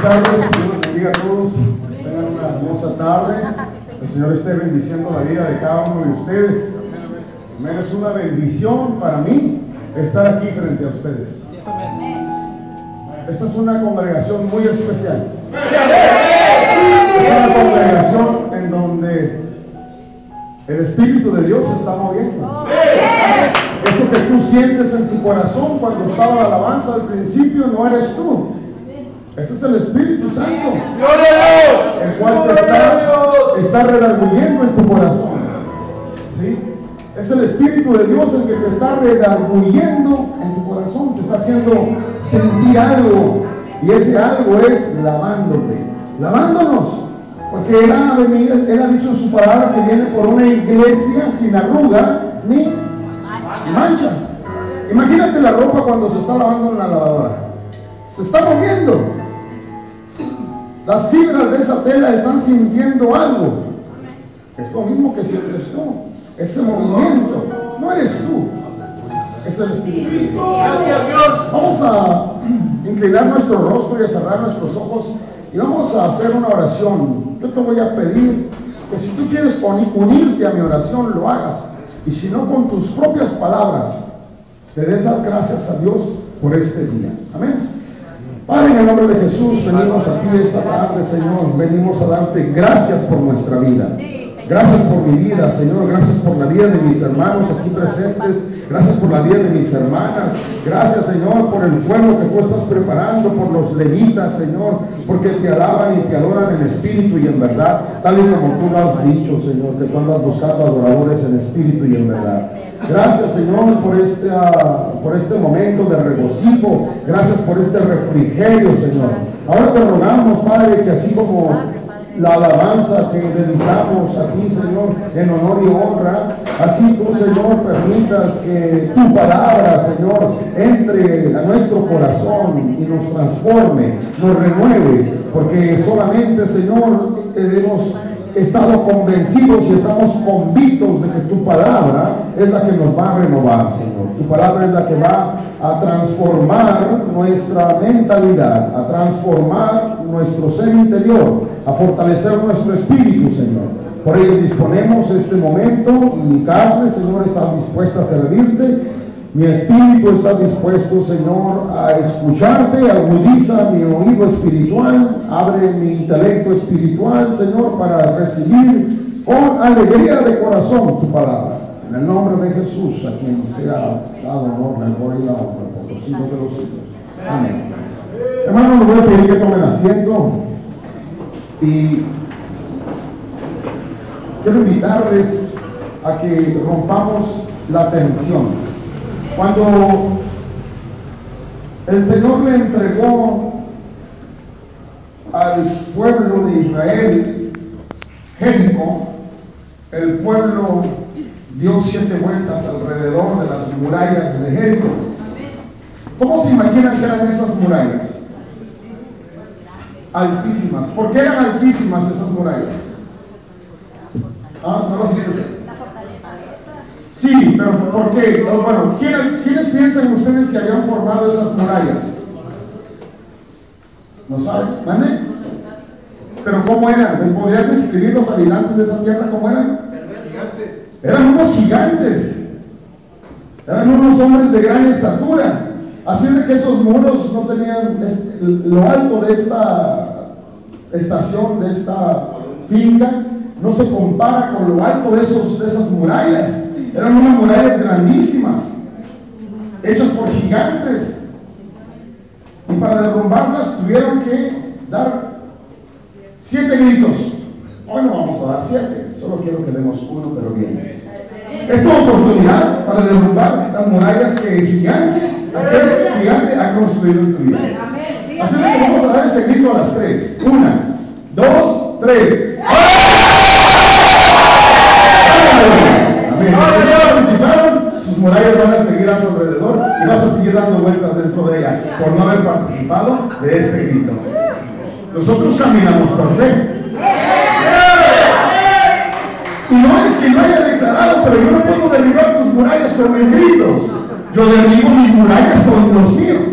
tardes, Dios bendiga a todos, tengan una hermosa tarde, el Señor esté bendiciendo la vida de cada uno de ustedes. Amén. Es una bendición para mí estar aquí frente a ustedes. Esta es una congregación muy especial. Es una congregación en donde el Espíritu de Dios se está moviendo. Eso que tú sientes en tu corazón cuando estaba la alabanza al principio no eres tú. Ese es el Espíritu Santo, el cual te está redarguyendo en tu corazón. ¿Sí? Es el Espíritu de Dios el que te está redarguyendo en tu corazón, te está haciendo sentir algo. Y ese algo es lavándote, lavándonos. Porque Él ha dicho en su palabra que viene por una iglesia sin arruga ni mancha. Imagínate la ropa cuando se está lavando en la lavadora. Se está moviendo. Las fibras de esa tela están sintiendo algo. Es lo mismo que sientes tú. Ese movimiento no eres tú, es el Espíritu. Gracias, Dios. Vamos a inclinar nuestro rostro y a cerrar nuestros ojos y vamos a hacer una oración. Yo te voy a pedir que si tú quieres unirte a mi oración, lo hagas. Y si no, con tus propias palabras, te des las gracias a Dios por este día. Amén. Padre, en el nombre de Jesús, venimos aquí esta tarde, Señor. Venimos a darte gracias por nuestra vida. Gracias por mi vida, Señor. Gracias por la vida de mis hermanos aquí presentes. Gracias por la vida de mis hermanas. Gracias, Señor, por el pueblo que tú estás preparando, por los levitas, Señor, porque te alaban y te adoran en espíritu y en verdad, tal y como tú lo has dicho, Señor, que tú andas buscando adoradores en espíritu y en verdad. Gracias, Señor, por este momento de regocijo. Gracias por este refrigerio, Señor. Ahora te rogamos, Padre, que así como la alabanza que dedicamos a ti, Señor, en honor y honra, así tú, Señor, permitas que tu palabra, Señor, entre a nuestro corazón y nos transforme, nos renueve, porque solamente, Señor, hemos estado convencidos y estamos convictos de que tu palabra es la que nos va a renovar, Señor. Tu palabra es la que va a transformar nuestra mentalidad, a transformar nuestro ser interior, a fortalecer nuestro espíritu, Señor. Por ello disponemos este momento. Mi carne, Señor, está dispuesta a servirte. Mi espíritu está dispuesto, Señor, a escucharte. Agudiza mi oído espiritual, abre mi intelecto espiritual, Señor, para recibir con alegría de corazón tu palabra. En el nombre de Jesús, a quien sea dado honor, la gloria y la honra por los siglos de los siglos. Amén. Hermanos, les voy a pedir que tomen asiento y quiero invitarles a que rompamos la tensión. Cuando el Señor le entregó al pueblo de Israel Jericó, el pueblo dio 7 vueltas alrededor de las murallas de Jericó. ¿Cómo se imaginan que eran esas murallas? Altísimas. ¿Por qué eran altísimas esas murallas? ¿No las escuché? Sí, pero ¿por qué? Bueno, ¿quiénes piensan ustedes que habían formado esas murallas? ¿No saben? ¿Mande? ¿Pero cómo eran? ¿Me podrías describir los habitantes de esa tierra cómo eran? Eran unos gigantes. Eran unos hombres de gran estatura. Así de que esos muros no tenían lo alto de esta estación, de esta finca, no se compara con lo alto de esas murallas. Eran unas murallas grandísimas, hechas por gigantes. Y para derrumbarlas tuvieron que dar 7 gritos. Hoy no vamos a dar 7, solo quiero que demos uno, pero bien. Es tu oportunidad para derrumbar las murallas que el gigante ha construido en tu vida. Así que vamos a dar este grito a las 3. 1, 2, 3. Sus murallas van a seguir a su alrededor y vas a seguir dando vueltas dentro de ella por no haber participado de este grito. Nosotros caminamos por fe. Y no es que lo haya declarado, pero yo no puedo derribar tus murallas con mis gritos. Yo derribo mis murallas con los míos.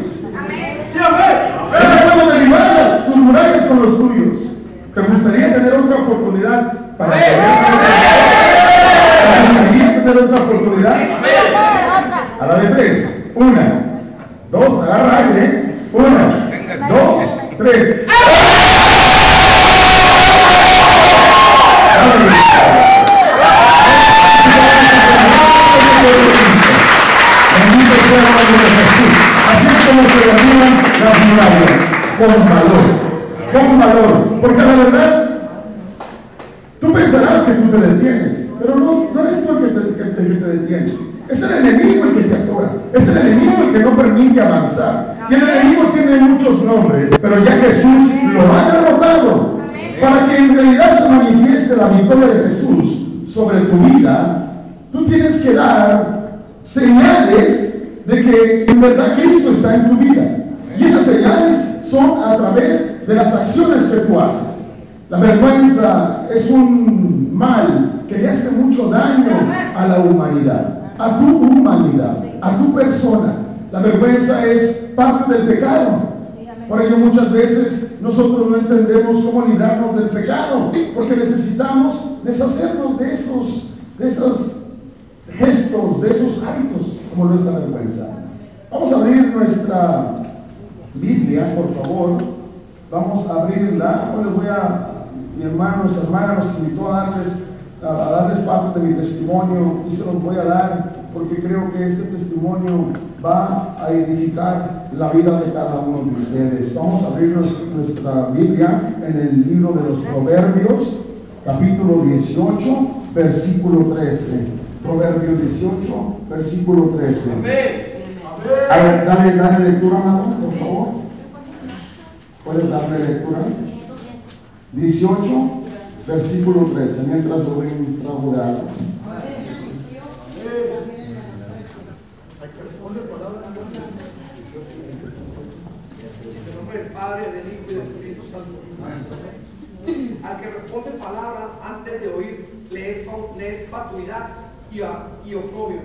Yo no puedo derribarlas, tus murallas con los tuyos. ¿Te gustaría tener otra oportunidad para poder tener otra oportunidad? A la de 3. 1, 2, agarra aire. 1, 2, 3. Así es como se derriban las murallas, con valor, porque la verdad, tú pensarás que tú te detienes, pero no eres tú el que te detienes, es el enemigo el que te atora, es el enemigo el que no permite avanzar, y el enemigo tiene muchos nombres, pero ya Jesús lo ha derrotado, para que en realidad se manifieste la victoria de Jesús sobre tu vida. Tú tienes que dar señales de que en verdad Cristo está en tu vida. Y esas señales son a través de las acciones que tú haces. La vergüenza es un mal que le hace mucho daño a la humanidad, a tu humanidad, a tu persona. La vergüenza es parte del pecado. Por ello muchas veces nosotros no entendemos cómo librarnos del pecado, porque necesitamos deshacernos de esos gestos, de esos hábitos, como lo es la vergüenza. Vamos a abrir nuestra Biblia, por favor. Vamos a abrirla. Bueno, mi hermano, nuestra hermana nos invitó a darles parte de mi testimonio, y se los voy a dar porque creo que este testimonio va a edificar la vida de cada uno de ustedes. Vamos a abrir nuestra Biblia en el libro de los Proverbios, capítulo 18, versículo 13. Proverbios 18, versículo 13. A ver, dale lectura, amado, por favor. ¿Puedes darle lectura? 18, versículo 13. Mientras lo ven traburar. Padre, del Hijo y del Espíritu Santo. Al que responde palabra antes de oír, le es fatuidad y oprobio.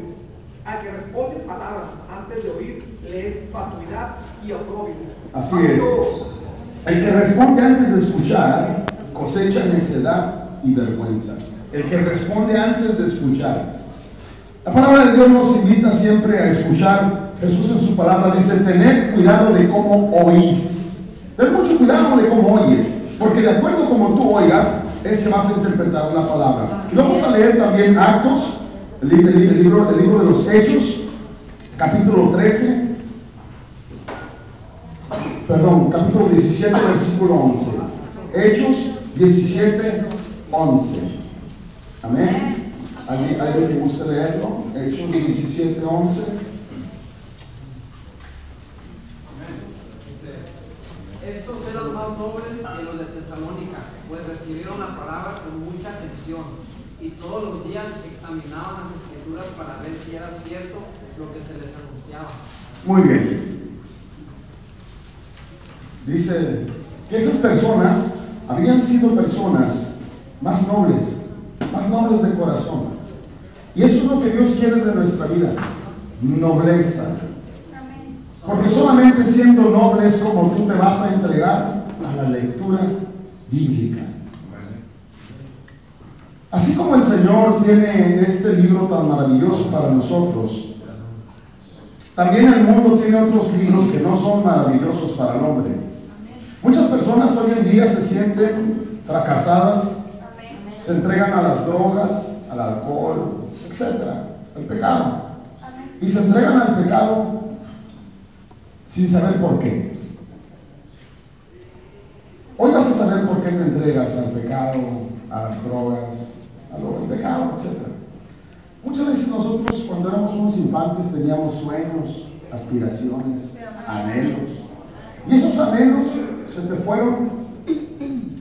Al que responde palabra antes de oír, le es fatuidad y oprobio. Así es. El que responde antes de escuchar, cosecha necedad y vergüenza. El que responde antes de escuchar. La palabra de Dios nos invita siempre a escuchar. Jesús en su palabra dice: tened cuidado de cómo oís. Ten mucho cuidado de cómo oyes, porque de acuerdo a como tú oigas, es que vas a interpretar una palabra. Y vamos a leer también Actos, el libro de los Hechos, capítulo 17, versículo 11. Hechos 17, 11. Amén. ¿Alguien que guste leerlo? Hechos 17, 11. Estos eran más nobles que los de Tesalónica, pues recibieron la palabra con mucha atención y todos los días examinaban las escrituras para ver si era cierto lo que se les anunciaba. Muy bien. Dice que esas personas habían sido personas más nobles de corazón. Y eso es lo que Dios quiere de nuestra vida: nobleza. Porque solamente siendo noble es como tú te vas a entregar a la lectura bíblica. Así como el Señor tiene este libro tan maravilloso para nosotros, también el mundo tiene otros libros que no son maravillosos para el hombre. Muchas personas hoy en día se sienten fracasadas, se entregan a las drogas, al alcohol, etc., al pecado. Y se entregan al pecado sin saber por qué. Hoy vas a saber por qué te entregas al pecado, a las drogas, al pecado, etc. Muchas veces nosotros, cuando éramos unos infantes, teníamos sueños, aspiraciones, anhelos. Y esos anhelos se te fueron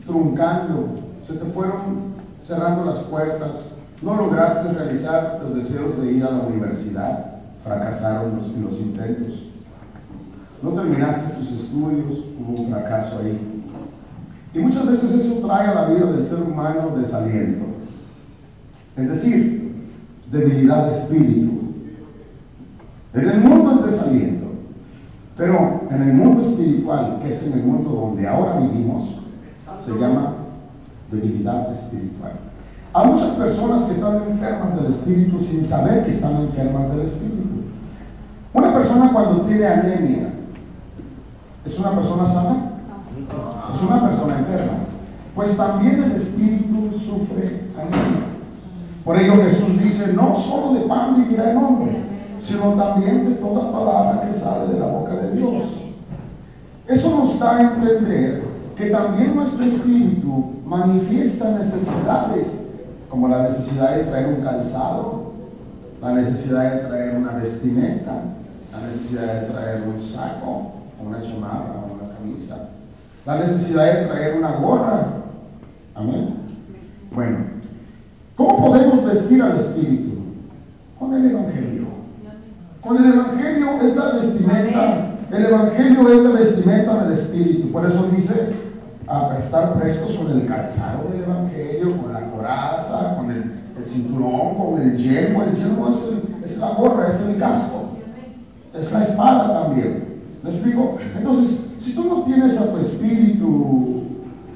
truncando, se te fueron cerrando las puertas. No lograste realizar los deseos de ir a la universidad, fracasaron los intentos. No terminaste tus estudios, hubo un fracaso ahí. Y muchas veces eso trae a la vida del ser humano desaliento. Es decir, debilidad de espíritu. En el mundo es desaliento. Pero en el mundo espiritual, que es en el mundo donde ahora vivimos, se llama debilidad espiritual. Hay muchas personas que están enfermas del espíritu sin saber que están enfermas del espíritu. Una persona cuando tiene anemia, ¿es una persona sana? Es una persona enferma. Pues también el espíritu sufre anemia. Por ello Jesús dice, no solo de pan vivirá el hombre, sino también de toda palabra que sale de la boca de Dios. Eso nos da a entender que también nuestro espíritu manifiesta necesidades, como la necesidad de traer un calzado, la necesidad de traer una vestimenta, la necesidad de traer un saco, una chamarra o una camisa, la necesidad de traer una gorra. Amén. Bueno, ¿cómo podemos vestir al espíritu? Con el evangelio. Con el evangelio es la vestimenta. El evangelio es la vestimenta del espíritu. Por eso dice a estar prestos con el calzado del evangelio, con la coraza, con el cinturón, con el yelmo. El yelmo es la gorra, es el casco, es la espada también. ¿Me explico? Entonces, si tú no tienes a tu espíritu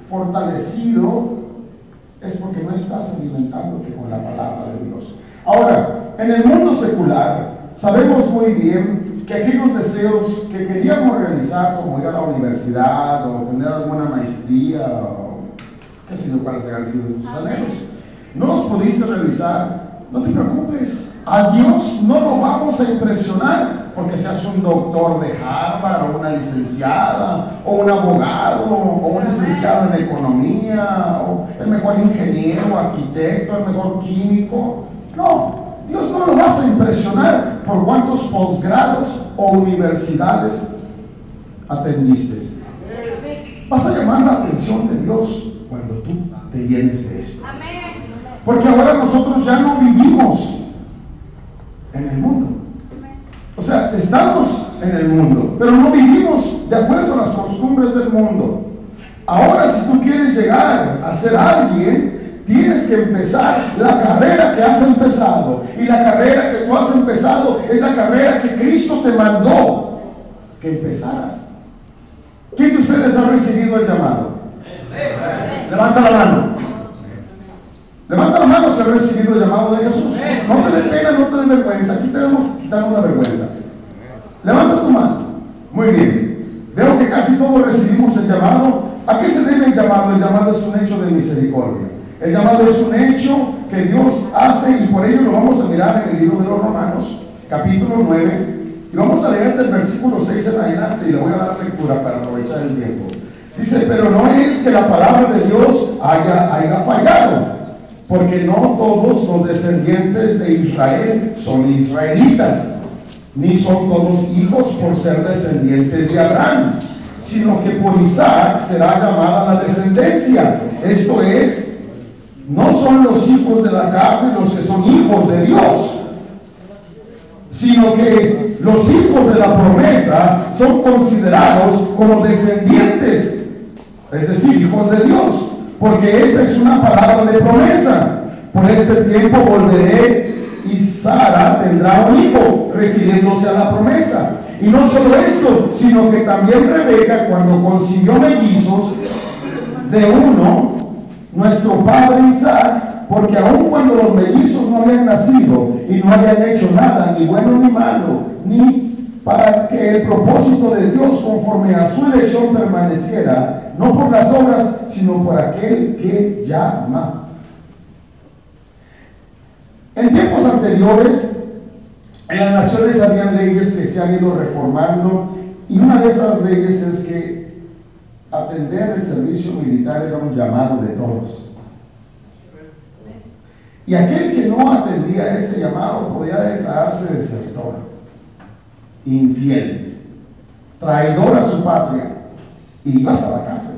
fortalecido, es porque no estás alimentándote con la palabra de Dios. Ahora, en el mundo secular, sabemos muy bien que aquellos deseos que queríamos realizar, como ir a la universidad o tener alguna maestría, o qué sé yo, cuáles hayan sido tus anhelos, no los pudiste realizar, no te preocupes. A Dios no lo vamos a impresionar porque seas un doctor de Harvard o una licenciada o un abogado o un licenciado en economía o el mejor ingeniero, arquitecto, el mejor químico. No, Dios no lo vas a impresionar por cuántos posgrados o universidades atendiste. Vas a llamar la atención de Dios cuando tú te llenes de esto. Porque ahora nosotros ya no vivimos en el mundo. O sea, estamos en el mundo, pero no vivimos de acuerdo a las costumbres del mundo. Ahora, si tú quieres llegar a ser alguien, tienes que empezar la carrera que has empezado. Y la carrera que tú has empezado es la carrera que Cristo te mandó que empezaras. ¿Quién de ustedes ha recibido el llamado? Levanta la mano. Levanta la mano si has recibido el llamado de Jesús. No te dé pena, no te dé vergüenza. Aquí tenemos que quitarnos la vergüenza. Levanta tu mano. Muy bien. Veo que casi todos recibimos el llamado. ¿A qué se debe el llamado? El llamado es un hecho de misericordia. El llamado es un hecho que Dios hace y por ello lo vamos a mirar en el libro de los Romanos, capítulo 9. Y vamos a leer del versículo 6 en adelante y le voy a dar lectura para aprovechar el tiempo. Dice, pero no es que la palabra de Dios haya fallado, porque no todos los descendientes de Israel son israelitas, ni son todos hijos por ser descendientes de Abraham, sino que por Isaac será llamada la descendencia. Esto es, no son los hijos de la carne los que son hijos de Dios, sino que los hijos de la promesa son considerados como descendientes, es decir, hijos de Dios. Porque esta es una palabra de promesa. Por este tiempo volveré y Sara tendrá un hijo, refiriéndose a la promesa. Y no solo esto, sino que también Rebeca, cuando concibió mellizos de uno, nuestro padre Isaac, porque aun cuando los mellizos no habían nacido y no habían hecho nada, ni bueno ni malo, ni para que el propósito de Dios conforme a su elección permaneciera, no por las obras, sino por aquel que llama. En tiempos anteriores, en las naciones habían leyes que se han ido reformando, y una de esas leyes es que atender el servicio militar era un llamado de todos. Y aquel que no atendía ese llamado podía declararse desertor, infiel, traidor a su patria, y ibas a la cárcel.